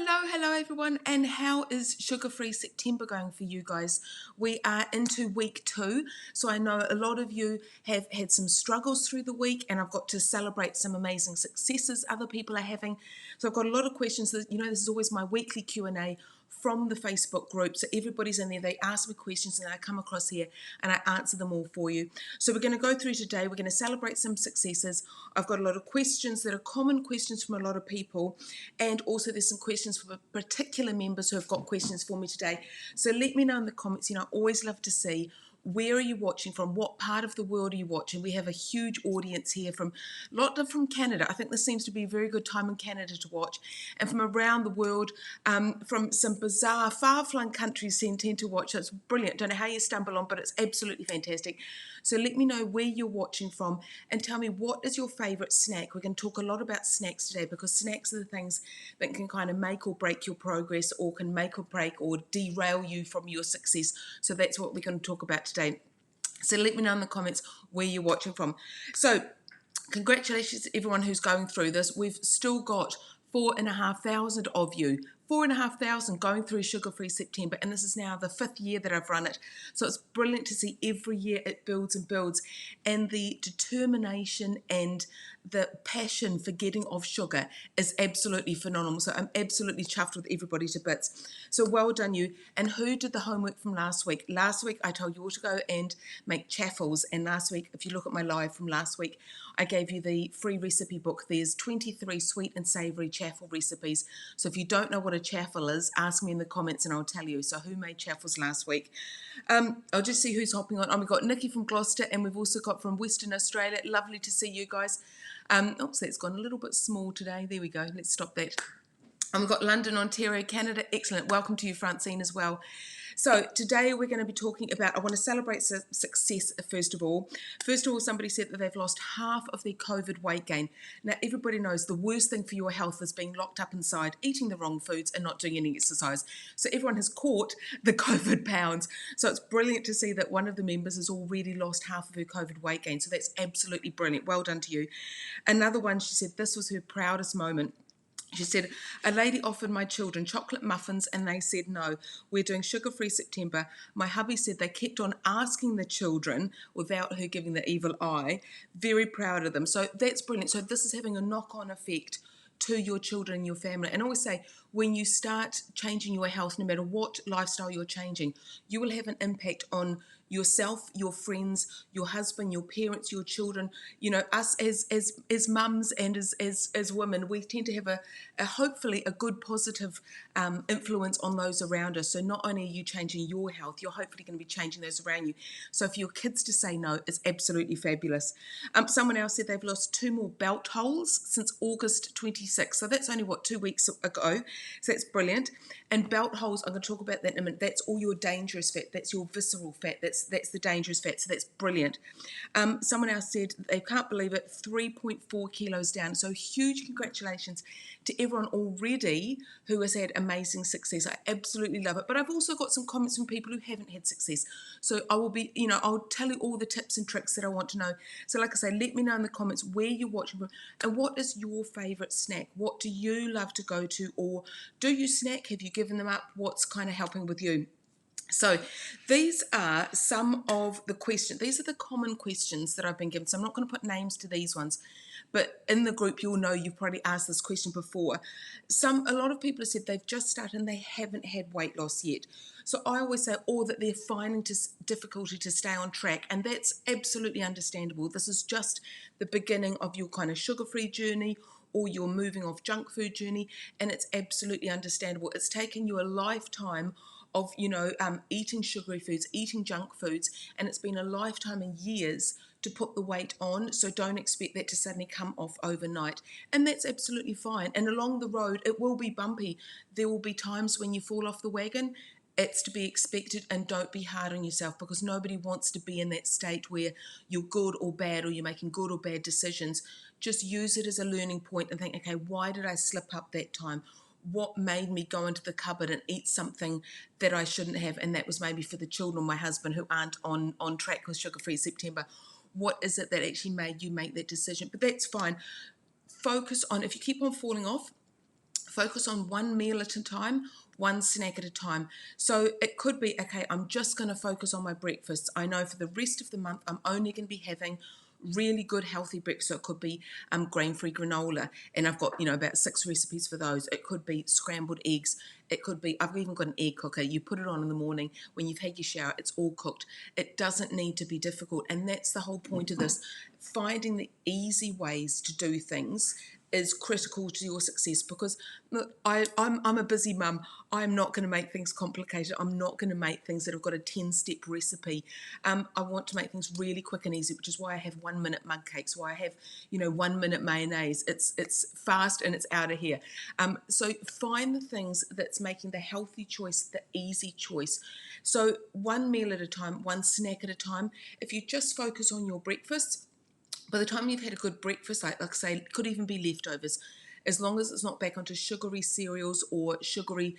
Hello everyone, and how is sugar-free September going for you guys? We are into week 2, so I know a lot of you have had some struggles through the week, and I've got to celebrate some amazing successes other people are having. So I've got a lot of questions. This is always my weekly Q&A from the Facebook group, so everybody's in there. They ask me questions and I come across here and I answer them all for you. So we're going to go through today. We're going to celebrate some successes. I've got a lot of questions that are common questions from a lot of people, and also there's some questions from particular members who have got questions for me today. So let me know in the comments. I always love to see, where are you watching from? What part of the world are you watching? We have a huge audience here from Canada. I think this seems to be a very good time in Canada to watch, and from around the world, from some bizarre, far-flung countries tend to watch. So it's brilliant. Don't know how you stumble on, but it's absolutely fantastic. So let me know where you're watching from and tell me, what is your favourite snack? We're going to talk a lot about snacks today, because snacks are the things that can kind of make or break your progress, or can make or break or derail you from your success. So that's what we're going to talk about today. So let me know in the comments where you're watching from. So congratulations to everyone who's going through this. We've still got 4,500 of you, 4,500 going through Sugar-Free September, and this is now the 5th year that I've run it. So it's brilliant to see every year it builds and builds, and the determination and the passion for getting off sugar is absolutely phenomenal. So I'm absolutely chuffed with everybody to bits. So well done you. And who did the homework from last week? Last week I told you all to go and make chaffles, and last week, if you look at my live from last week, I gave you the free recipe book. There's 23 sweet and savoury chaffle recipes. So if you don't know what a chaffle is, ask me in the comments and I'll tell you. So who made chaffles last week? I'll just see who's hopping on. We've got Nikki from Gloucester, and we've also got from Western Australia. Lovely to see you guys. Oops, that's gone a little bit small today. There we go. Let's stop that. And we've got London, Ontario, Canada. Excellent. Welcome to you, Francine, as well. So today we're going to be talking about, I want to celebrate success first of all. First of all, somebody said that they've lost half of their COVID weight gain. Now, everybody knows the worst thing for your health is being locked up inside, eating the wrong foods and not doing any exercise. So everyone has caught the COVID pounds. So it's brilliant to see that one of the members has already lost half of her COVID weight gain. So that's absolutely brilliant. Well done to you. Another one, she said this was her proudest moment. She said, a lady offered my children chocolate muffins and they said no. We're doing sugar-free September. My hubby said they kept on asking the children without her giving the evil eye. Very proud of them. So that's brilliant. So this is having a knock-on effect to your children and your family. And I always say, when you start changing your health, no matter what lifestyle you're changing, you will have an impact on yourself, your friends, your husband, your parents, your children. Us as mums and as women, we tend to have a hopefully a good positive influence on those around us. So not only are you changing your health, you're hopefully going to be changing those around you. So for your kids to say no is absolutely fabulous. Someone else said they've lost 2 more belt holes since August 26. So that's only 2 weeks ago. So that's brilliant. And belt holes, I'm going to talk about that in a minute. That's all your dangerous fat. That's your visceral fat. That's the dangerous fat. So that's brilliant. Someone else said they can't believe it, 3.4 kilos down. So huge congratulations to everyone already who has had amazing success. I absolutely love it. But I've also got some comments from people who haven't had success. So I will be, I'll tell you all the tips and tricks that I want to know. So like I say, let me know in the comments where you're watching from and what is your favourite snack. What do you love to go to, or do you snack? Have you given them up? What's kind of helping with you? So these are some of the questions. These are the common questions that I've been given. So I'm not going to put names to these ones, but in the group you'll know you've probably asked this question before. A lot of people have said they've just started and they haven't had weight loss yet. So I always say, or that they're finding difficulty to stay on track, and that's absolutely understandable. This is just the beginning of your kind of sugar-free journey, or your moving off junk food journey, and it's absolutely understandable. It's taken you a lifetime of eating sugary foods, eating junk foods, and it's been a lifetime and years to put the weight on. So don't expect that to suddenly come off overnight, and that's absolutely fine. And along the road it will be bumpy. There will be times when you fall off the wagon. It's to be expected, and don't be hard on yourself, because nobody wants to be in that state where you're good or bad, or you're making good or bad decisions. Just use it as a learning point and think, okay, why did I slip up that time? What made me go into the cupboard and eat something that I shouldn't have? And that was maybe for the children, my husband, who aren't on track with Sugar-Free September. What is it that actually made you make that decision? But that's fine. Focus on, if you keep on falling off, Focus on one meal at a time, one snack at a time. So it could be, okay, I'm just going to focus on my breakfast. I know for the rest of the month, I'm only going to be having really good healthy breakfast. So it could be grain-free granola, and I've got about 6 recipes for those. It could be scrambled eggs. It could be, I've even got an egg cooker. You put it on in the morning when you've had your shower, it's all cooked. It doesn't need to be difficult, and that's the whole point of this. Finding the easy ways to do things is critical to your success, because look, I'm a busy mum. I'm not going to make things complicated. I'm not going to make things that have got a 10-step recipe. I want to make things really quick and easy, which is why I have 1-minute mug cakes, why I have 1-minute mayonnaise. It's fast and it's out of here. So find the things that's making the healthy choice the easy choice. So one meal at a time, one snack at a time. If you just focus on your breakfast, by the time you've had a good breakfast, like I say, it could even be leftovers, as long as it's not back onto sugary cereals or sugary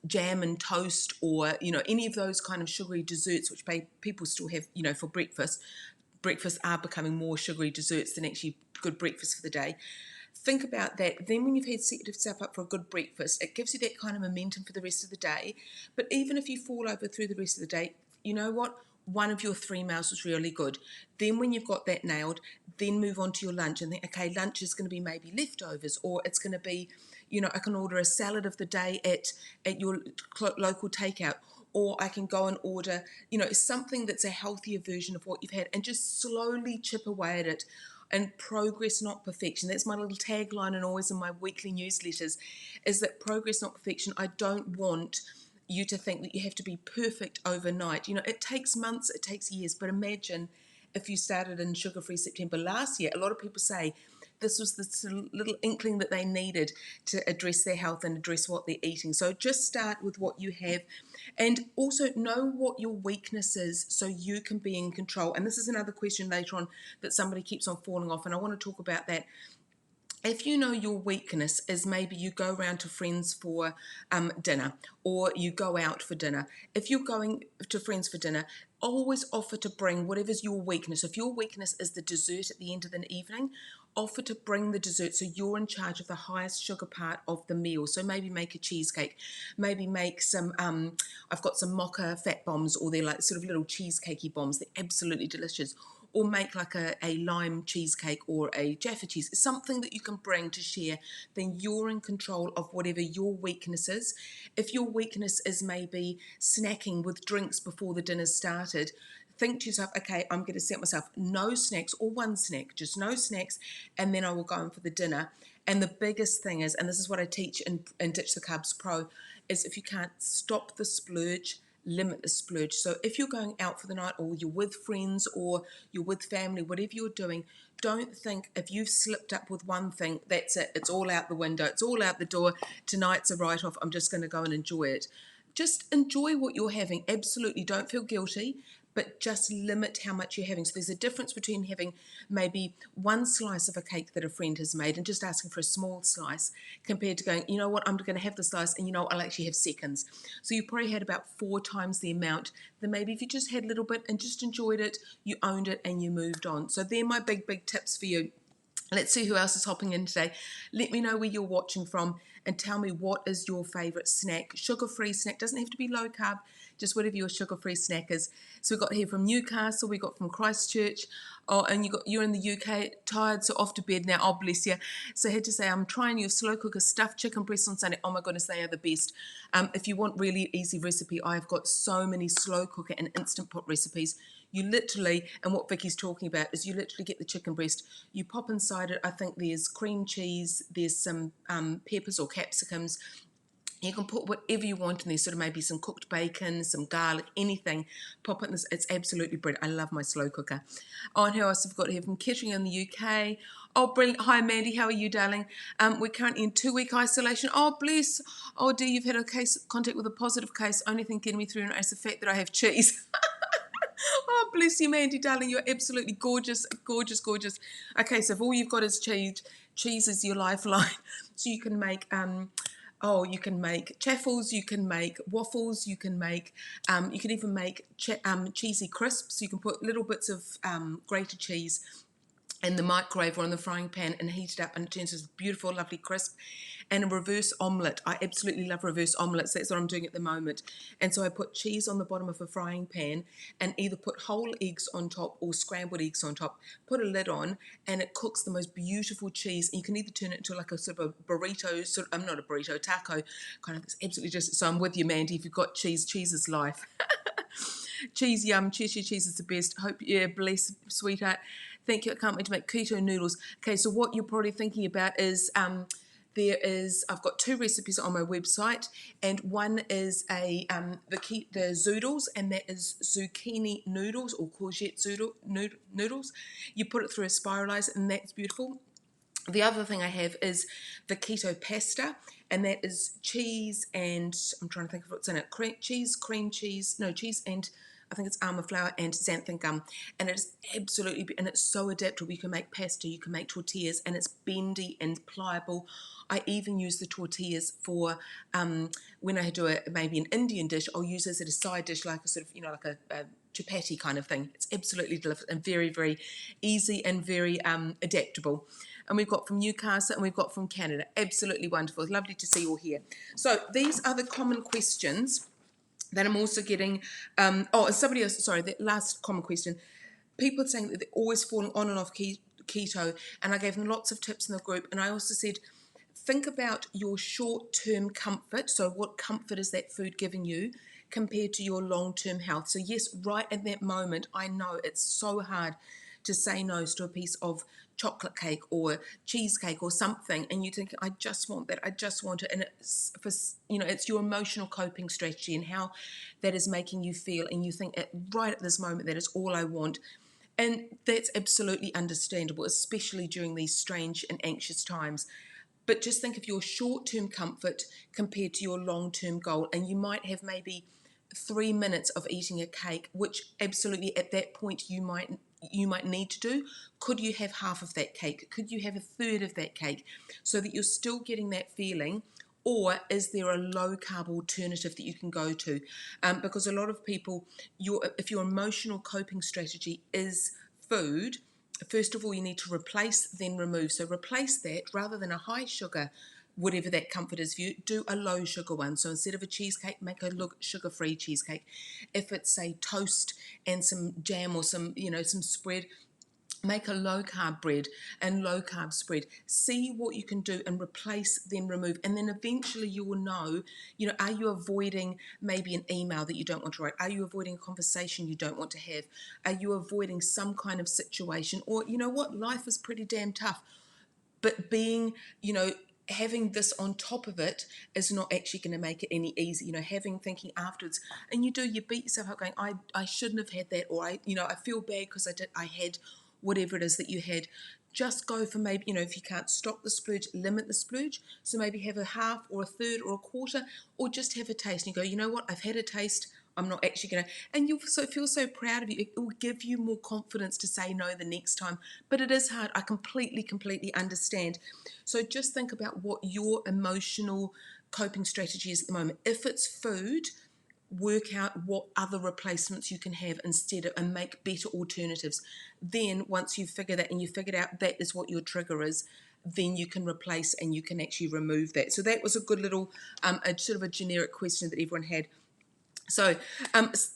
jam and toast, or any of those kind of sugary desserts which people still have for breakfast. Breakfasts are becoming more sugary desserts than actually good breakfast for the day. Think about that. Then when you've had set yourself up for a good breakfast, it gives you that kind of momentum for the rest of the day. But even if you fall over through the rest of the day, you know what? One of your 3 meals was really good. Then when you've got that nailed, then move on to your lunch and think, okay, lunch is going to be maybe leftovers, or it's going to be, I can order a salad of the day at your local takeout, or I can go and order, something that's a healthier version of what you've had, and just slowly chip away at it. And progress, not perfection. That's my little tagline, and always in my weekly newsletters, is that progress, not perfection. I don't want you to think that you have to be perfect overnight. It takes months, it takes years, but imagine if you started in Sugar-Free September last year. A lot of people say this was the little inkling that they needed to address their health and address what they're eating. So just start with what you have, and also know what your weakness is so you can be in control. And this is another question later on that somebody keeps on falling off, and I want to talk about that. If you know your weakness is maybe you go around to friends for dinner, or you go out for dinner. If you're going to friends for dinner, always offer to bring whatever's your weakness. If your weakness is the dessert at the end of the evening, offer to bring the dessert so you're in charge of the highest sugar part of the meal. So maybe make a cheesecake, maybe make some, I've got some mocha fat bombs, or they're like sort of little cheesecakey bombs. They're absolutely delicious. Or make like a lime cheesecake or a Jaffa cheese, something that you can bring to share. Then you're in control of whatever your weakness is. If your weakness is maybe snacking with drinks before the dinner started, think to yourself, okay, I'm going to set myself no snacks, or one snack, just no snacks, and then I will go in for the dinner. And the biggest thing is, and this is what I teach in Ditch the Carbs Pro, is if you can't stop the splurge, limit the splurge. So if you're going out for the night, or you're with friends, or you're with family, whatever you're doing, don't think if you've slipped up with one thing, that's it, it's all out the window, it's all out the door, tonight's a write-off, I'm just going to go and enjoy it. Just enjoy what you're having. Absolutely, don't feel guilty, but just limit how much you're having. So there's a difference between having maybe one slice of a cake that a friend has made and just asking for a small slice, compared to going, you know what, I'm going to have the slice, and I'll actually have seconds. So you probably had about 4 times the amount than maybe if you just had a little bit and just enjoyed it, you owned it, and you moved on. So they're my big tips for you. Let's see who else is hopping in today. Let me know where you're watching from, and tell me what is your favourite snack. Sugar-free snack, doesn't have to be low carb, just whatever your sugar-free snack is. So we've got here from Newcastle, we got from Christchurch. Oh, and you're in the UK, tired, so off to bed now. Oh, bless you. So I had to say, I'm trying your slow cooker stuffed chicken breasts on Sunday. Oh my goodness, they are the best. If you want really easy recipe, I've got so many slow cooker and instant pot recipes. You literally, and what Vicky's talking about is you literally get the chicken breast, you pop inside it, I think there's cream cheese, there's some peppers or capsicums. You can put whatever you want in there, sort of maybe some cooked bacon, some garlic, anything. Pop it in this. It's absolutely brilliant. I love my slow cooker. Oh, and who else have got here? From Kettering in the UK. Oh, brilliant. Hi, Mandy. How are you, darling? We're currently in 2-week isolation. Oh, bless. Oh, dear, you've had a contact with a positive case. Only thing getting me through is the fact that I have cheese. Oh, bless you, Mandy, darling. You're absolutely gorgeous, gorgeous, gorgeous. Okay, so if all you've got is cheese is your lifeline. So you can make... you can make chaffles, you can make waffles, you can even make cheesy crisps. You can put little bits of grated cheese in the microwave or in the frying pan and heat it up, and it turns this beautiful, lovely crisp. And a reverse omelette. I absolutely love reverse omelettes. That's what I'm doing at the moment. And so I put cheese on the bottom of a frying pan and either put whole eggs on top or scrambled eggs on top. Put a lid on and it cooks the most beautiful cheese. And you can either turn it into like a sort of a burrito, I'm not a burrito, taco kind of. It's absolutely just, so I'm with you, Mandy. If you've got cheese, cheese is life. Cheese, yum. Cheese is the best. Hope, yeah, bless, sweetheart. Thank you. I can't wait to make keto noodles. Okay, so what you're probably thinking about is I've got 2 recipes on my website, and one is the zoodles, and that is zucchini noodles or courgette noodles. You put it through a spiralizer, and that's beautiful. The other thing I have is the keto pasta, and that is cheese and I'm trying to think of what's in it. Cream cheese, no, cheese and I think it's almond flour and xanthan gum, and it's absolutely, and it's so adaptable. You can make pasta, you can make tortillas, and it's bendy and pliable. I even use the tortillas for when I do maybe an Indian dish. I'll use this as a side dish, like a sort of, like a chapati kind of thing. It's absolutely delicious and very, very easy and very adaptable. And we've got from Newcastle and we've got from Canada. Absolutely wonderful. Lovely to see you all here. So these are the common questions that I'm also getting. Somebody else, sorry, the last common question. People saying that they're always falling on and off keto, and I gave them lots of tips in the group. And I also said, think about your short-term comfort. So what comfort is that food giving you compared to your long-term health? So yes, right at that moment, I know it's so hard to say no to a piece of chocolate cake or cheesecake or something, and you think, I just want that, I just want it, and it's for, it's your emotional coping strategy and how that is making you feel, and you think right at this moment that is all I want. And that's absolutely understandable, especially during these strange and anxious times. But just think of your short-term comfort compared to your long-term goal, and you might have maybe 3 minutes of eating a cake, which absolutely at that point you might need to do. Could you have half of that cake? Could you have a third of that cake so that you're still getting that feeling? Or is there a low-carb alternative that you can go to? Because a lot of people, if your emotional coping strategy is food, first of all, you need to replace, then remove. So replace that rather than a high sugar, whatever that comfort is for you, do a low sugar one. So instead of a cheesecake, make a sugar-free cheesecake. If it's, say, toast and some jam or some spread, make a low carb bread and low carb spread. See what you can do and replace, then remove. And then eventually you will know, are you avoiding maybe an email that you don't want to write? Are you avoiding a conversation you don't want to have? Are you avoiding some kind of situation? Or, life is pretty damn tough. But having this on top of it is not actually going to make it any easier. Thinking afterwards, and you beat yourself up going, I shouldn't have had that, or I feel bad because I had whatever it is that you had. Just go for maybe, if you can't stop the splurge, limit the splurge. So maybe have a half or a third or a quarter, or just have a taste. And you go, you know what, I've had a taste. I'm not actually going to, and you'll feel so proud of you. It will give you more confidence to say no the next time. But it is hard. I completely understand. So just think about what your emotional coping strategy is at the moment. If it's food, work out what other replacements you can have instead of, and make better alternatives. Then once you figure that and you figured out that is what your trigger is, then you can replace and you can actually remove that. So that was a good little, a sort of a generic question that everyone had. So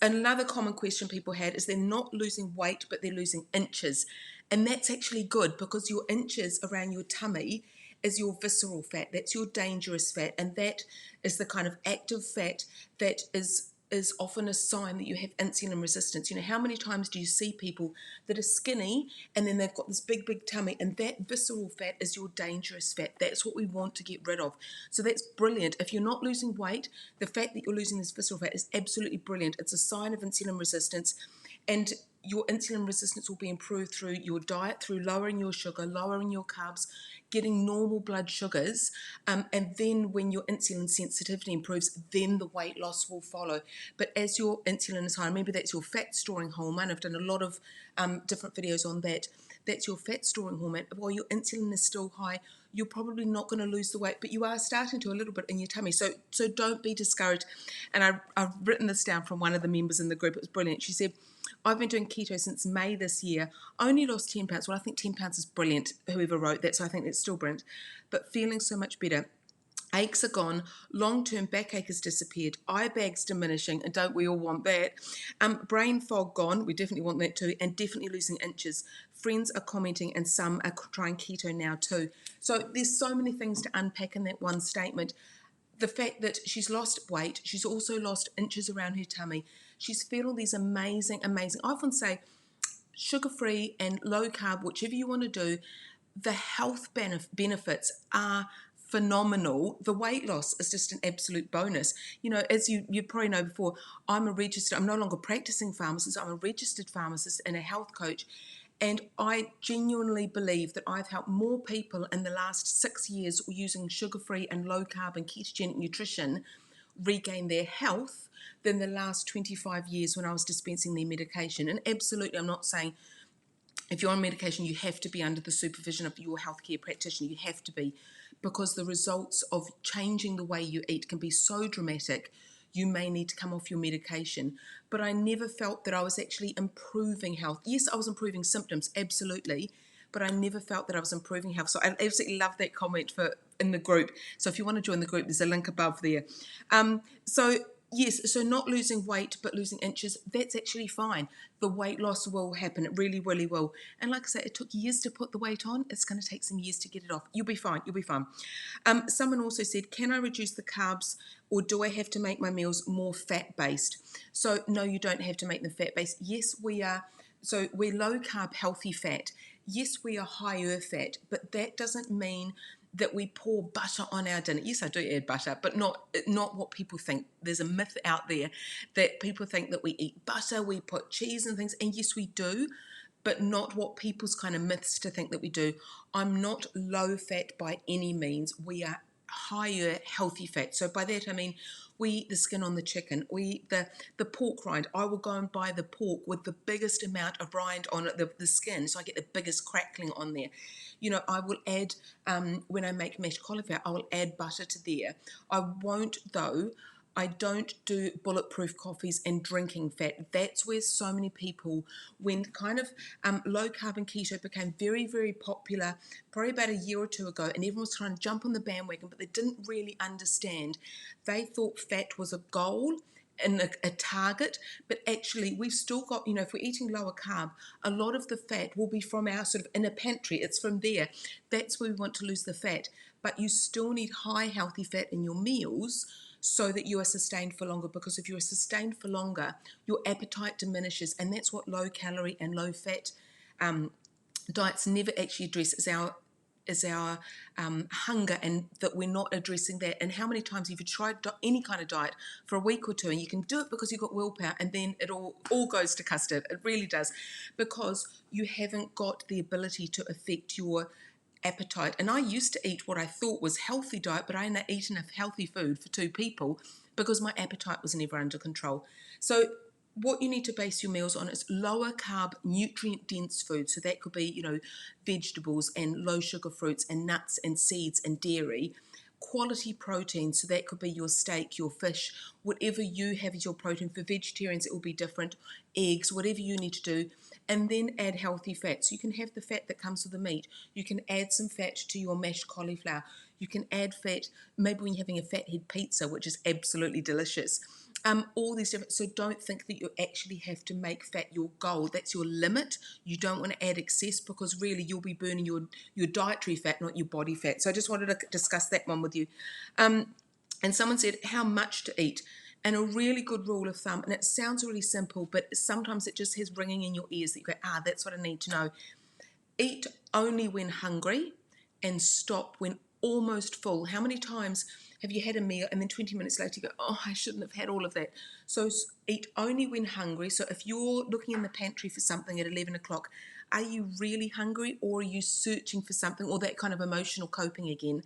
another common question people had is they're not losing weight, but they're losing inches. And that's actually good because your inches around your tummy is your visceral fat. That's your dangerous fat. And that is the kind of active fat that is often a sign that you have insulin resistance. How many times do you see people that are skinny and then they've got this big tummy, and that visceral fat is your dangerous fat. That's what we want to get rid of. So that's brilliant. If you're not losing weight, the fact that you're losing this visceral fat is absolutely brilliant. It's a sign of insulin resistance, and your insulin resistance will be improved through your diet, through lowering your sugar, lowering your carbs, getting normal blood sugars, and then when your insulin sensitivity improves, then the weight loss will follow. But as your insulin is high, remember that's your fat storing hormone. I've done a lot of different videos on that. That's your fat storing hormone. While your insulin is still high, you're probably not going to lose the weight, but you are starting to a little bit in your tummy. So don't be discouraged. And I've written this down from one of the members in the group. It was brilliant. She said, I've been doing keto since May this year. Only lost 10 pounds. Well, I think 10 pounds is brilliant, whoever wrote that. So I think that's still brilliant. But feeling so much better. Aches are gone, long-term backache has disappeared, eye bags diminishing, and don't we all want that? Brain fog gone, we definitely want that too, and definitely losing inches. Friends are commenting and some are trying keto now too. So there's so many things to unpack in that one statement. The fact that she's lost weight, she's also lost inches around her tummy. She's feeling these amazing. I often say sugar-free and low-carb, whichever you want to do, the health benefits are phenomenal. The weight loss is just an absolute bonus. You know, as you probably know before, I'm no longer practicing pharmacist, I'm a registered pharmacist and a health coach. And I genuinely believe that I've helped more people in the last 6 years using sugar-free and low-carb and ketogenic nutrition regain their health than the last 25 years when I was dispensing their medication. And absolutely, I'm not saying if you're on medication, you have to be under the supervision of your healthcare practitioner. You have to be, because the results of changing the way you eat can be so dramatic, you may need to come off your medication. But I never felt that I was actually improving health. Yes, I was improving symptoms, absolutely, but I never felt that I was improving health. So I absolutely love that comment in the group. So if you want to join the group, there's a link above there. Yes, so not losing weight but losing inches, that's actually fine. The weight loss will happen. It really, really will. And like I said, it took years to put the weight on. It's going to take some years to get it off. You'll be fine. You'll be fine. Someone also said, can I reduce the carbs or do I have to make my meals more fat-based? So no, you don't have to make them fat-based. Yes, we are. So we're low-carb, healthy fat. Yes, we are higher fat, but that doesn't mean that we pour butter on our dinner. Yes, I do add butter, but not what people think. There's a myth out there that people think that we eat butter, we put cheese and things, and yes, we do, but not what people's kind of myths to think that we do. I'm not low fat by any means. We are higher healthy fat. So by that I mean we eat the skin on the chicken, we eat the pork rind. I will go and buy the pork with the biggest amount of rind on it, the skin, so I get the biggest crackling on there. You know, I will add, when I make mashed cauliflower, I will add butter to there. I won't though, I don't do bulletproof coffees and drinking fat. That's where so many people, when kind of low carb and keto became very, very popular, probably about a year or two ago, and everyone was trying to jump on the bandwagon, but they didn't really understand. They thought fat was a goal and a target, but actually we've still got, you know, if we're eating lower carb, a lot of the fat will be from our sort of inner pantry. It's from there. That's where we want to lose the fat. But you still need high healthy fat in your meals so that you are sustained for longer, because if you are sustained for longer, your appetite diminishes, and that's what low calorie and low fat diets never actually address, is our hunger, and that we're not addressing that. And how many times have you tried any kind of diet for a week or two, and you can do it because you've got willpower, and then it all goes to custard. It really does, because you haven't got the ability to affect your appetite. And I used to eat what I thought was healthy diet, but I ate enough healthy food for two people because my appetite was never under control. So what you need to base your meals on is lower carb, nutrient dense food. So that could be, you know, vegetables and low sugar fruits and nuts and seeds and dairy. Quality protein, so that could be your steak, your fish, whatever you have as your protein. For vegetarians, it will be different. Eggs, whatever you need to do. And then add healthy fats. You can have the fat that comes with the meat. You can add some fat to your mashed cauliflower. You can add fat, maybe when you're having a fathead pizza, which is absolutely delicious. All these different, so don't think that you actually have to make fat your goal. That's your limit. You don't want to add excess, because really you'll be burning your dietary fat, not your body fat. So I just wanted to discuss that one with you. And someone said how much to eat. And a really good rule of thumb, and it sounds really simple, but sometimes it just has ringing in your ears that you go, that's what I need to know. Eat only when hungry and stop when almost full. How many times have you had a meal and then 20 minutes later you go, I shouldn't have had all of that? So eat only when hungry. So if you're looking in the pantry for something at 11 o'clock, are you really hungry, or are you searching for something, or that kind of emotional coping again?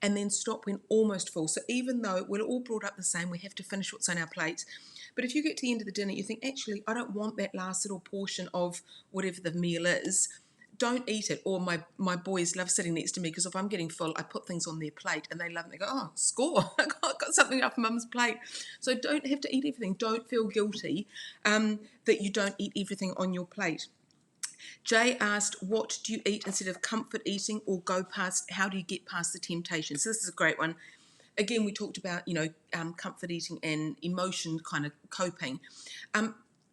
And then stop when almost full. So even though we're all brought up the same, we have to finish what's on our plates. But if you get to the end of the dinner, you think, actually, I don't want that last little portion of whatever the meal is, don't eat it. Or my boys love sitting next to me because if I'm getting full, I put things on their plate and they love it. They go, oh, score, I got something off mum's plate. So don't have to eat everything. Don't feel guilty that you don't eat everything on your plate. Jay asked, what do you eat instead of comfort eating, or go past, how do you get past the temptation? So this is a great one. Again, we talked about, comfort eating and emotion kind of coping.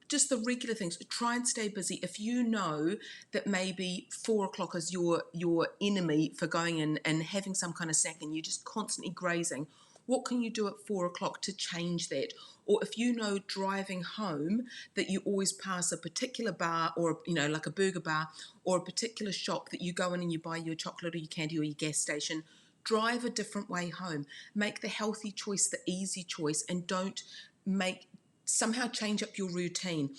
Just the regular things. Try and stay busy. If you know that maybe 4 o'clock is your enemy for going in and having some kind of snack and you're just constantly grazing, what can you do at 4 o'clock to change that? Or if you know driving home that you always pass a particular bar, or like a burger bar, or a particular shop that you go in and you buy your chocolate or your candy or your gas station, drive a different way home. Make the healthy choice the easy choice, and don't somehow change up your routine.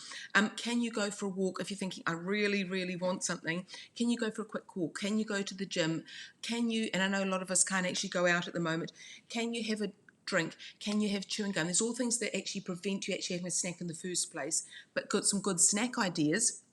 Can you go for a walk if you're thinking, I really, really want something? Can you go for a quick walk? Can you go to the gym? Can you, and I know a lot of us can't actually go out at the moment, can you have a drink? Can you have chewing gum? There's all things that actually prevent you actually having a snack in the first place, but got some good snack ideas.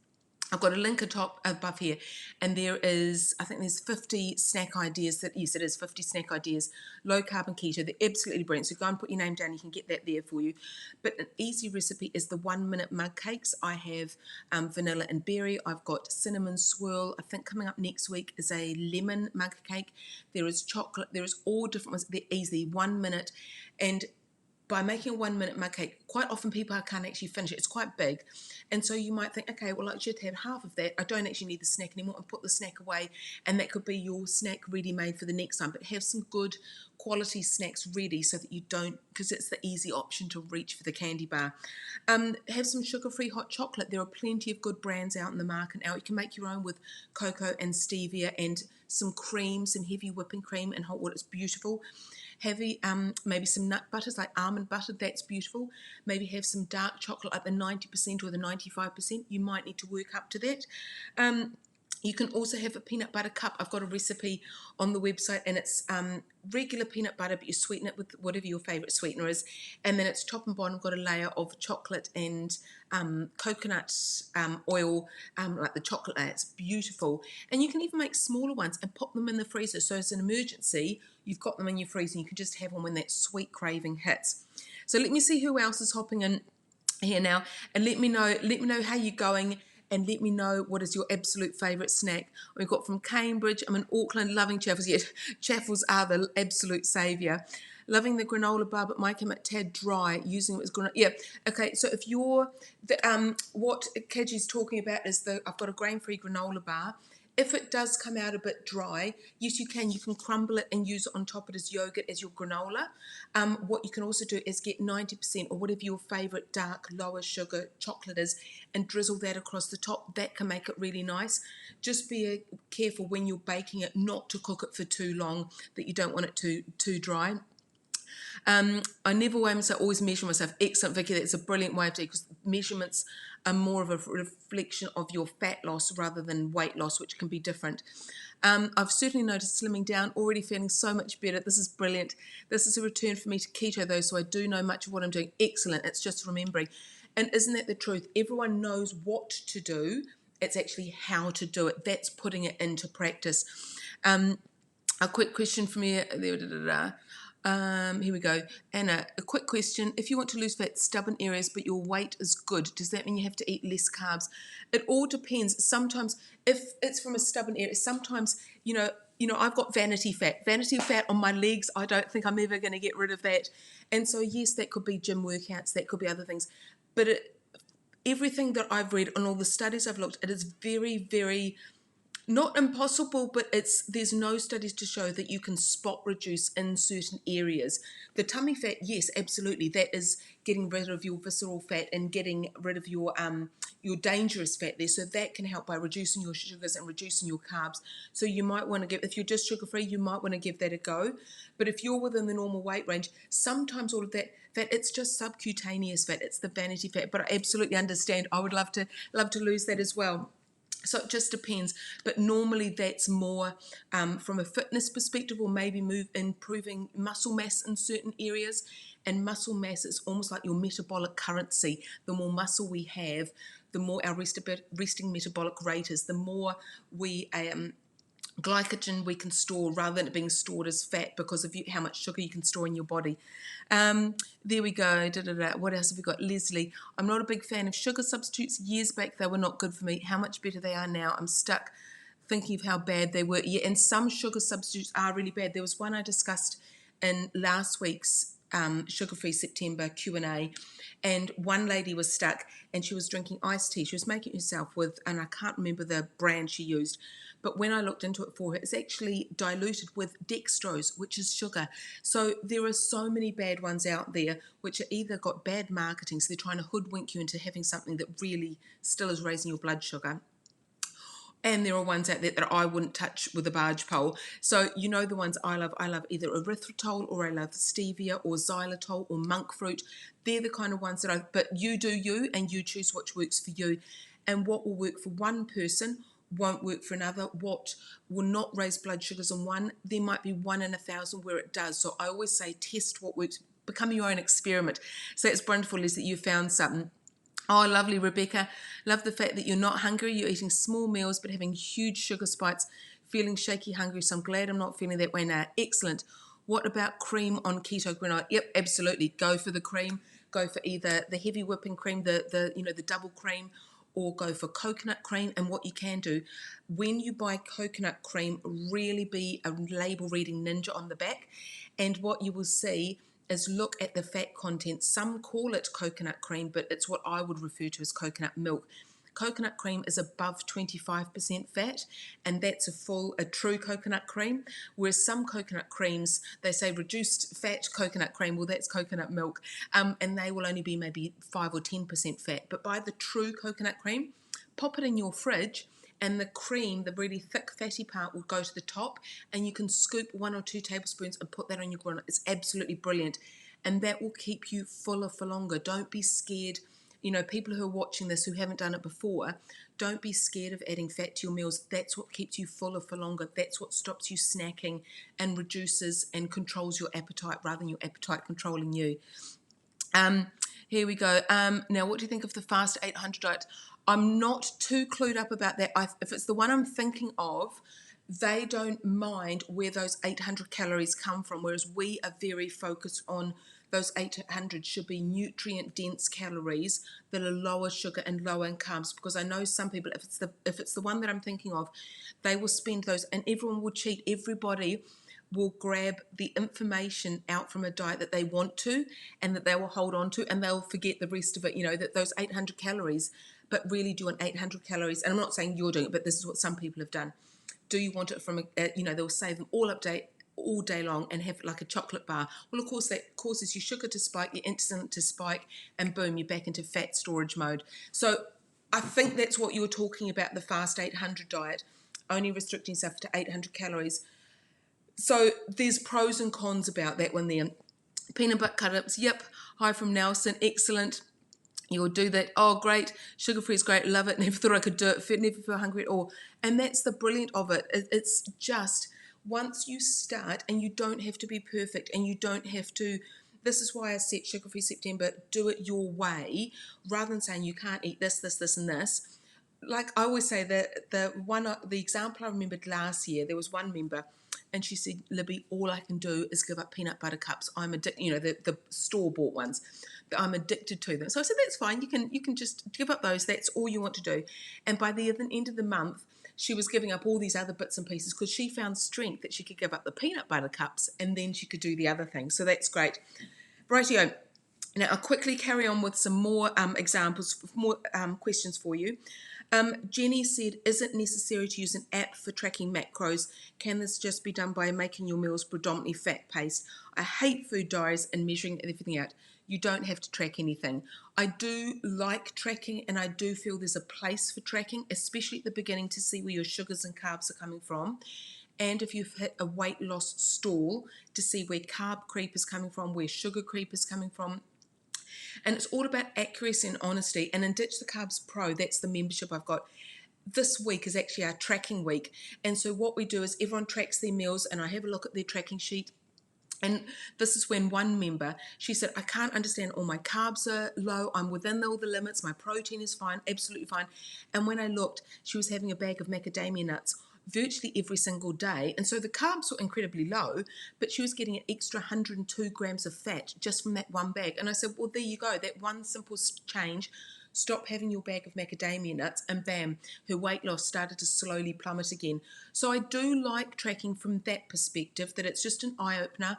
I've got a link above here, and I think there's 50 snack ideas yes, it is 50 snack ideas, low carb and keto. They're absolutely brilliant. So go and put your name down, you can get that there for you. But an easy recipe is the 1-minute mug cakes. I have vanilla and berry. I've got cinnamon swirl. I think coming up next week is a lemon mug cake. There is chocolate. There is all different ones. They're easy, 1 minute. And by making a 1-minute mug cake, quite often people can't actually finish it. It's quite big. And so you might think, okay, well, I should have half of that. I don't actually need the snack anymore, and put the snack away. And that could be your snack ready made for the next time. But have some good quality snacks ready so that you don't, because it's the easy option to reach for the candy bar. Have some sugar-free hot chocolate. There are plenty of good brands out in the market now. You can make your own with cocoa and stevia and some cream, some heavy whipping cream and hot water. It's beautiful. Heavy, maybe some nut butters like almond butter, that's beautiful. Maybe have some dark chocolate like the 90% or the 95%. You might need to work up to that. You can also have a peanut butter cup. I've got a recipe on the website, and it's regular peanut butter, but you sweeten it with whatever your favourite sweetener is. And then it's top and bottom got a layer of chocolate and coconut oil, like the chocolate layer. It's beautiful. And you can even make smaller ones and pop them in the freezer. So as an emergency, you've got them in your freezer, and you can just have them when that sweet craving hits. So let me see who else is hopping in here now, and let me know how you're going, and let me know what is your absolute favourite snack. We've got from Cambridge. I'm in Auckland, loving chaffles. Yet chaffles are the absolute saviour. Loving the granola bar, but might come a tad dry. Using it as granola. Yeah, okay. So if you're what Kaji's talking about is I've got a grain-free granola bar. If it does come out a bit dry, yes, you can. You can crumble it and use it on top of it as yogurt, as your granola. What you can also do is get 90% or whatever your favourite dark, lower sugar chocolate is, and drizzle that across the top. That can make it really nice. Just be careful when you're baking it not to cook it for too long, that you don't want it too dry. I never weigh myself, always measure myself. Excellent, Vicky. That's a brilliant way of doing it, because measurements are more of a reflection of your fat loss rather than weight loss, which can be different. I've certainly noticed slimming down, already feeling so much better. This is brilliant. This is a return for me to keto, though, so I do know much of what I'm doing. Excellent. It's just remembering. And isn't that the truth? Everyone knows what to do. It's actually how to do it. That's putting it into practice. A quick question from you. Here we go. Anna, a quick question. If you want to lose fat, stubborn areas, but your weight is good, does that mean you have to eat less carbs? It all depends. Sometimes, if it's from a stubborn area, sometimes, I've got vanity fat on my legs. I don't think I'm ever going to get rid of that. And so, yes, that could be gym workouts. That could be other things. But everything that I've read and all the studies I've looked at is very, very not impossible, but there's no studies to show that you can spot reduce in certain areas. The tummy fat, yes, absolutely. That is getting rid of your visceral fat and getting rid of your dangerous fat there. So that can help by reducing your sugars and reducing your carbs. So you might want to if you're just sugar-free, you might want to give that a go. But if you're within the normal weight range, sometimes all of that fat, it's just subcutaneous fat. It's the vanity fat. But I absolutely understand. I would love to lose that as well. So it just depends, but normally that's more from a fitness perspective, or maybe improving muscle mass in certain areas. And muscle mass is almost like your metabolic currency. The more muscle we have, the more our resting metabolic rate is, the more we glycogen we can store rather than it being stored as fat because of how much sugar you can store in your body. There we go. What else have we got? Leslie, I'm not a big fan of sugar substitutes. Years back, they were not good for me. How much better they are now. I'm stuck thinking of how bad they were. Yeah, and some sugar substitutes are really bad. There was one I discussed in last week's Sugar-Free September Q&A, and one lady was stuck and she was drinking iced tea. She was making it herself with, and I can't remember the brand she used, but when I looked into it for her, it's actually diluted with dextrose, which is sugar. So there are so many bad ones out there which are either got bad marketing, so they're trying to hoodwink you into having something that really still is raising your blood sugar. And there are ones out there that I wouldn't touch with a barge pole. So you know the ones I love. I love either erythritol, or I love stevia, or xylitol, or monk fruit. They're the kind of ones that but you do you, and you choose which works for you. And what will work for one person won't work for another. What will not raise blood sugars in one, there might be 1 in 1,000 where it does. So I always say test what works. Become your own experiment. So it's wonderful, Liz, that you found something. Oh, lovely, Rebecca. Love the fact that you're not hungry. You're eating small meals but having huge sugar spikes, feeling shaky hungry. So I'm glad I'm not feeling that way now. Excellent. What about cream on keto granola? Yep, absolutely. Go for the cream. Go for either the heavy whipping cream, the double cream, or go for coconut cream. And what you can do, when you buy coconut cream, really be a label reading ninja on the back. And what you will see is look at the fat content. Some call it coconut cream, but it's what I would refer to as coconut milk. Coconut cream is above 25% fat, and that's a true coconut cream. Whereas some coconut creams, they say reduced fat coconut cream, well, that's coconut milk, and they will only be maybe 5 or 10% fat. But buy the true coconut cream, pop it in your fridge, and the cream, the really thick fatty part, will go to the top, and you can scoop 1 or 2 tablespoons and put that on your granola. It's absolutely brilliant, and that will keep you fuller for longer. Don't be scared. You know, people who are watching this who haven't done it before, don't be scared of adding fat to your meals. That's what keeps you fuller for longer. That's what stops you snacking and reduces and controls your appetite rather than your appetite controlling you. Here we go. Now, what do you think of the Fast 800 diet? I'm not too clued up about that. If it's the one I'm thinking of, they don't mind where those 800 calories come from, whereas we are very focused on those 800 should be nutrient-dense calories that are lower sugar and lower in carbs. Because I know some people, if it's the one that I'm thinking of, they will spend those, and everyone will cheat. Everybody will grab the information out from a diet that they want to and that they will hold on to, and they'll forget the rest of it, that those 800 calories, but really do an 800 calories. And I'm not saying you're doing it, but this is what some people have done. Do you want it from, they'll save them all day long and have like a chocolate bar. Well, of course, that causes your sugar to spike, your insulin to spike, and boom, you're back into fat storage mode. So I think that's what you were talking about, the Fast 800 diet, only restricting yourself to 800 calories. So there's pros and cons about that one there. Peanut butter cut-ups, yep. Hi from Nelson, excellent. You'll do that. Oh, great. Sugar-free is great. Love it. Never thought I could do it. Never feel hungry at all. And that's the brilliant of it. It's just once you start, and you don't have to be perfect, and you don't have to. This is why I set Sugar-Free September. Do it your way, rather than saying you can't eat this, this, this, and this. Like I always say, the example I remembered last year, there was one member, and she said, Libby, all I can do is give up peanut butter cups. I'm addicted, the store-bought ones. I'm addicted to them. So I said, that's fine. You can just give up those. That's all you want to do. And by the end of the month, she was giving up all these other bits and pieces because she found strength that she could give up the peanut butter cups and then she could do the other things. So that's great. Rightio. Now, I'll quickly carry on with some more examples, more questions for you. Jenny said, is it necessary to use an app for tracking macros? Can this just be done by making your meals predominantly fat-paced? I hate food diaries and measuring everything out. You don't have to track anything. I do like tracking, and I do feel there's a place for tracking, especially at the beginning, to see where your sugars and carbs are coming from. And if you've hit a weight loss stall, to see where carb creep is coming from, where sugar creep is coming from. And it's all about accuracy and honesty. And in Ditch the Carbs Pro, that's the membership I've got. This week is actually our tracking week. And so what we do is everyone tracks their meals, and I have a look at their tracking sheet. And this is when one member, she said, I can't understand, all my carbs are low, I'm within all the limits, my protein is fine, absolutely fine. And when I looked, she was having a bag of macadamia nuts virtually every single day. And so the carbs were incredibly low, but she was getting an extra 102 grams of fat just from that one bag. And I said, well, there you go, that one simple change. Stop having your bag of macadamia nuts, and bam, her weight loss started to slowly plummet again. So I do like tracking from that perspective, that it's just an eye-opener.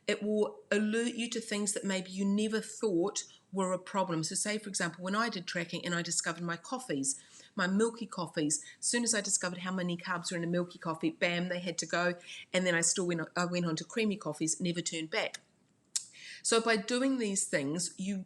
It will alert you to things that maybe you never thought were a problem. So say, for example, when I did tracking and I discovered my coffees, my milky coffees, as soon as I discovered how many carbs were in a milky coffee, bam, they had to go. And then I went on to creamy coffees, never turned back. So by doing these things, you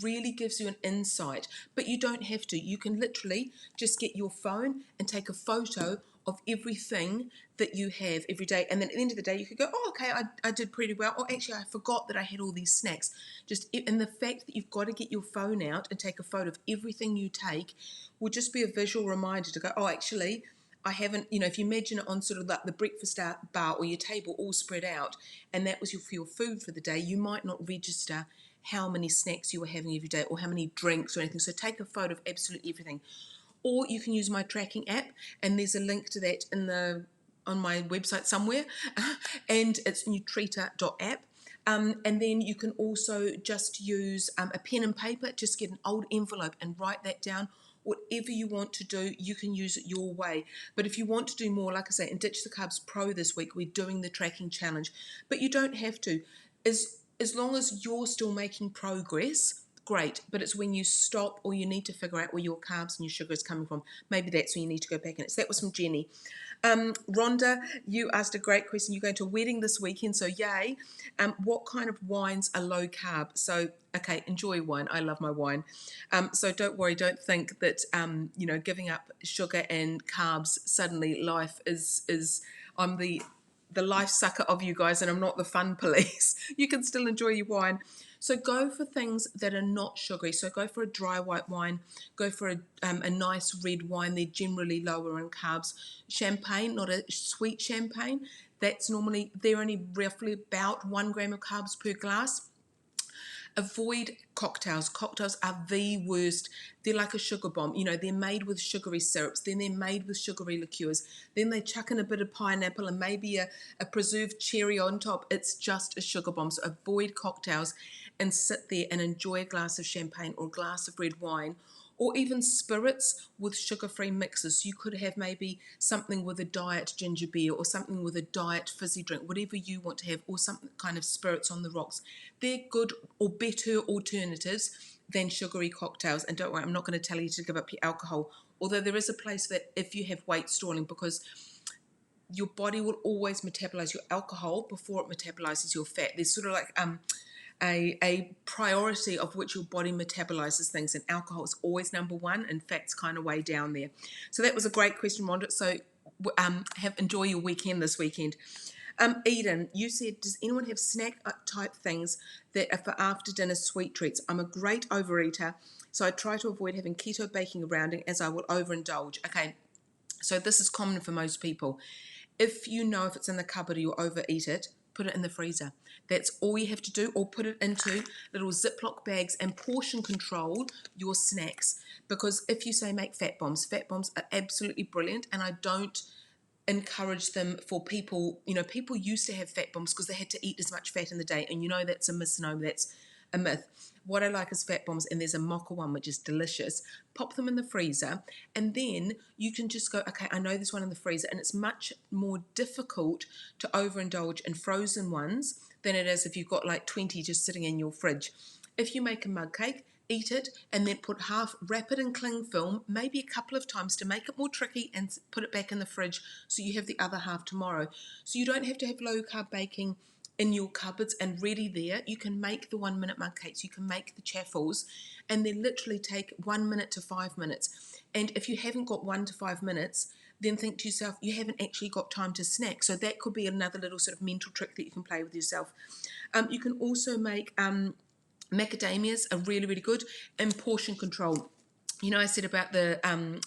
really gives you an insight, but you don't have to. You can literally just get your phone and take a photo of everything that you have every day, and then at the end of the day you could go, oh, okay, I did pretty well, or actually I forgot that I had all these snacks. And the fact that you've got to get your phone out and take a photo of everything you take will just be a visual reminder to go, oh, actually I haven't, if you imagine it on sort of like the breakfast bar or your table all spread out, and that was your food for the day, you might not register how many snacks you were having every day or how many drinks or anything. So take a photo of absolutely everything. Or you can use my tracking app, and there's a link to that on my website somewhere, and it's nutrita.app. And then you can also just use a pen and paper, just get an old envelope and write that down. Whatever you want to do, you can use it your way. But if you want to do more, like I say, in Ditch the Carbs Pro this week, we're doing the tracking challenge. But you don't have to. As long as you're still making progress, great. But it's when you stop or you need to figure out where your carbs and your sugar is coming from. Maybe that's when you need to go back in. So that was from Jenny. Rhonda, you asked a great question. You're going to a wedding this weekend, so yay. What kind of wines are low carb? So, okay, enjoy wine. I love my wine. So don't worry, don't think that, giving up sugar and carbs, suddenly life is I'm the life sucker of you guys, and I'm not the fun police. You can still enjoy your wine. So go for things that are not sugary. So go for a dry white wine. Go for a nice red wine. They're generally lower in carbs. Champagne, not a sweet champagne. They're only roughly about 1 gram of carbs per glass. Avoid cocktails. Cocktails are the worst. They're like a sugar bomb. They're made with sugary syrups. Then they're made with sugary liqueurs. Then they chuck in a bit of pineapple and maybe a preserved cherry on top. It's just a sugar bomb. So avoid cocktails and sit there and enjoy a glass of champagne or a glass of red wine, or even spirits with sugar-free mixes. So you could have maybe something with a diet ginger beer or something with a diet fizzy drink, whatever you want to have, or some kind of spirits on the rocks. They're good or better alternatives than sugary cocktails. And don't worry, I'm not going to tell you to give up your alcohol, although there is a place that if you have weight stalling, because your body will always metabolize your alcohol before it metabolizes your fat. There's sort of like a priority of which your body metabolizes things, and alcohol is always number one and fat's kind of way down there. So that was a great question, Rhonda. So enjoy your weekend this weekend. Eden, you said, does anyone have snack type things that are for after dinner sweet treats? I'm a great overeater, so I try to avoid having keto baking around it, as I will overindulge. Okay, so this is common for most people. If you know if it's in the cupboard or you overeat it, put it in the freezer. That's all you have to do, or put it into little Ziploc bags and portion control your snacks. Because if you say make fat bombs are absolutely brilliant, and I don't encourage them for people. People used to have fat bombs because they had to eat as much fat in the day, and that's a misnomer, that's a myth. What I like is fat bombs, and there's a mocha one which is delicious. Pop them in the freezer, and then you can just go, okay, I know there's one in the freezer, and it's much more difficult to overindulge in frozen ones than it is if you've got like 20 just sitting in your fridge. If you make a mug cake, eat it, and then wrap it in cling film, maybe a couple of times to make it more tricky, and put it back in the fridge so you have the other half tomorrow. So you don't have to have low carb baking in your cupboards and ready there. You can make the 1 minute mug cakes, you can make the chaffles, and they literally take 1 minute to 5 minutes. And if you haven't got 1 to 5 minutes, then think to yourself, you haven't actually got time to snack. So that could be another little sort of mental trick that you can play with yourself. You can also make macadamias are really, really good, and portion control. I said about the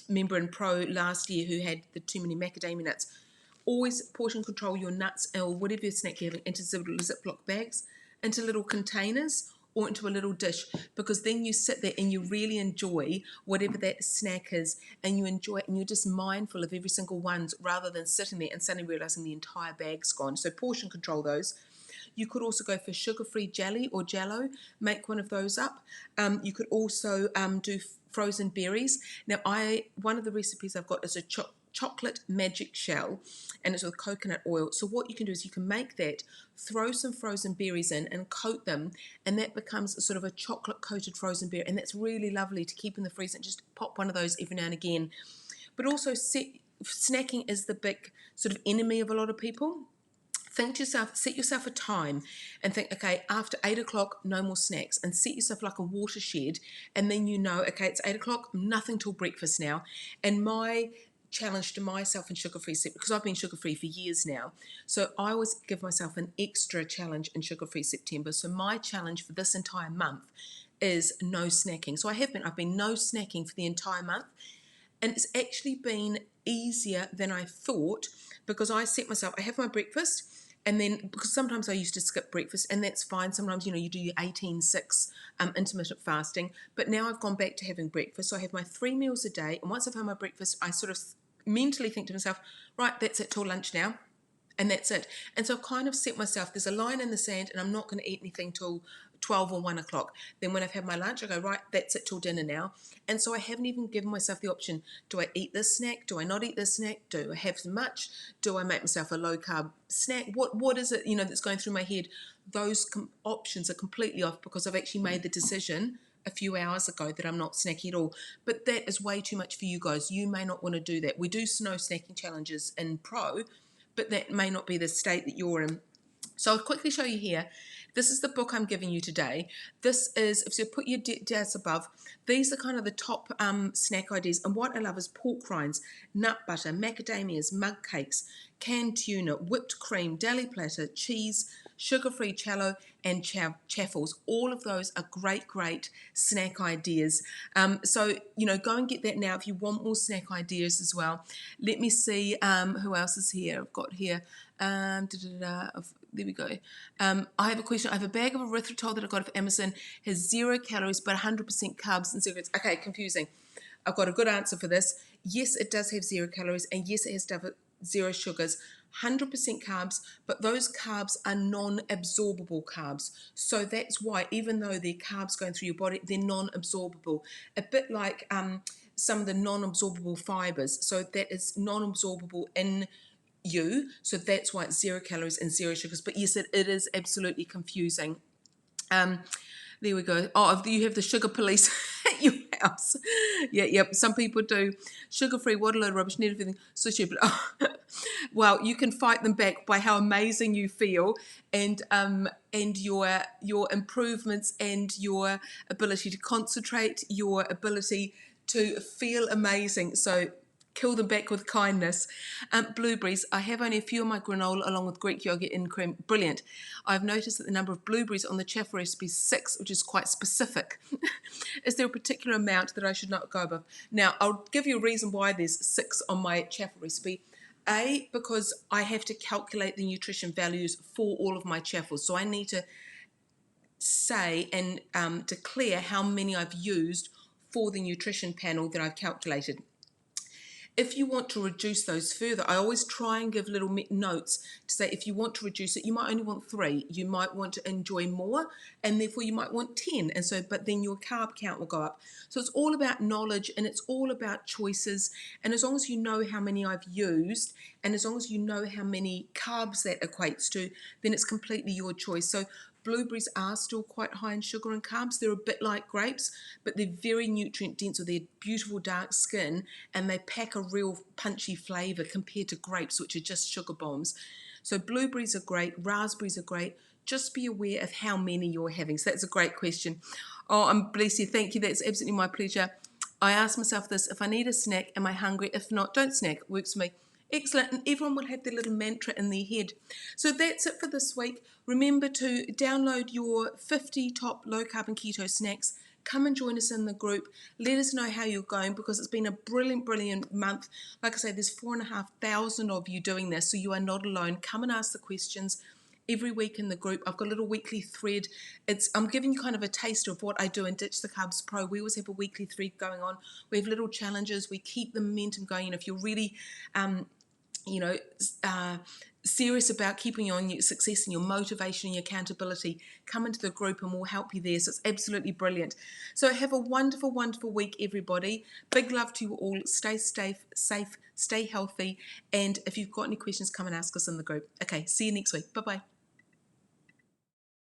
member in Pro last year who had the too many macadamia nuts. Always portion control your nuts or whatever snack you're having into little Ziploc bags, into little containers, or into a little dish, because then you sit there and you really enjoy whatever that snack is, and you enjoy it and you're just mindful of every single one rather than sitting there and suddenly realizing the entire bag's gone. So portion control those. You could also go for sugar-free jelly or jello, make one of those up. You could also do frozen berries. Now, one of the recipes I've got is a chocolate magic shell, and it's with coconut oil. So what you can do is you can make that, throw some frozen berries in and coat them, and that becomes a sort of a chocolate coated frozen berry, and that's really lovely to keep in the freezer, and just pop one of those every now and again. But also snacking is the big sort of enemy of a lot of people. Think to yourself, set yourself a time and think, okay, after 8 o'clock, no more snacks, and set yourself like a watershed, and then you know, okay, it's 8 o'clock, nothing till breakfast now. And my challenge to myself in sugar-free, because I've been sugar-free for years now, so I always give myself an extra challenge in sugar-free September. So my challenge for this entire month is no snacking. So I've been no snacking for the entire month, and it's actually been easier than I thought, because I set myself, I have my breakfast, and then, because sometimes I used to skip breakfast, and that's fine. Sometimes, you do your 18-6 intermittent fasting. But now I've gone back to having breakfast. So I have my 3 meals a day. And once I've had my breakfast, I sort of mentally think to myself, right, that's it till lunch now. And that's it. And so I've kind of set myself, there's a line in the sand, and I'm not going to eat anything till 12 or 1 o'clock. Then when I've had my lunch, I go, right, that's it till dinner now. And so I haven't even given myself the option, do I eat this snack? Do I not eat this snack? Do I have much? Do I make myself a low-carb snack? What is it, that's going through my head? Those options are completely off, because I've actually made the decision a few hours ago that I'm not snacking at all. But that is way too much for you guys. You may not want to do that. We do no snacking challenges in Pro, but that may not be the state that you're in. So I'll quickly show you here. This is the book I'm giving you today. This is, if you put your dads above, these are kind of the top snack ideas. And what I love is pork rinds, nut butter, macadamias, mug cakes, canned tuna, whipped cream, deli platter, cheese, sugar-free cello, and chaffles. All of those are great snack ideas. So, go and get that now if you want more snack ideas as well. Let me see who else is here. I've got here. There we go. I have a question. I have a bag of erythritol that I got off Amazon. Has 0 calories but 100% carbs and cigarettes. Okay, confusing. I've got a good answer for this. Yes, it does have 0 calories, and yes, it has 0 sugars. 100% carbs, but those carbs are non-absorbable carbs. So that's why, even though they're carbs going through your body, they're non-absorbable. A bit like some of the non-absorbable fibers. So that is non-absorbable in you. So that's why it's 0 calories and 0 sugars. But yes, it is absolutely confusing. There we go. Oh, you have the sugar police at your house. Yep. Some people do. Sugar-free, what a load of rubbish, need everything. So stupid. Oh. Well, you can fight them back by how amazing you feel, and your improvements, and your ability to concentrate, your ability to feel amazing. So kill them back with kindness. Blueberries. I have only a few of my granola along with Greek yogurt and cream. Brilliant. I've noticed that the number of blueberries on the Chaffer recipe is 6, which is quite specific. Is there a particular amount that I should not go above? Now, I'll give you a reason why there's 6 on my Chaffer recipe. A, because I have to calculate the nutrition values for all of my chaffles. So I need to say and declare how many I've used for the nutrition panel that I've calculated. If you want to reduce those further, I always try and give little notes to say, if you want to reduce it, you might only want 3. You might want to enjoy more, and therefore you might want 10. And so, but then your carb count will go up. So it's all about knowledge, and it's all about choices. And as long as you know how many I've used, and as long as you know how many carbs that equates to, then it's completely your choice. So blueberries are still quite high in sugar and carbs. They're a bit like grapes, but they're very nutrient dense, or they're beautiful dark skin, and they pack a real punchy flavour compared to grapes, which are just sugar bombs. So blueberries are great, raspberries are great. Just be aware of how many you're having. So that's a great question. Oh, I'm bless you. Thank you. That's absolutely my pleasure. I ask myself this: if I need a snack, am I hungry? If not, don't snack. Works for me. Excellent, and everyone will have their little mantra in their head. So that's it for this week. Remember to download your 50 top low carb and keto snacks, come and join us in the group. Let us know how you're going, because it's been a brilliant month. Like I say, there's 4,500 of you doing this, so you are not alone. Come and ask the questions every week in the group. I've got a little weekly thread. I'm giving you kind of a taste of what I do in Ditch the Carbs Pro. We always have a weekly thread going on. We have little challenges. We keep the momentum going. And if you're really you know, serious about keeping on your success and your motivation and your accountability, come into the group and we'll help you there. So it's absolutely brilliant. So have a wonderful week, everybody. Big love to you all. Stay safe, stay healthy. And if you've got any questions, come and ask us in the group. Okay, see you next week. Bye-bye.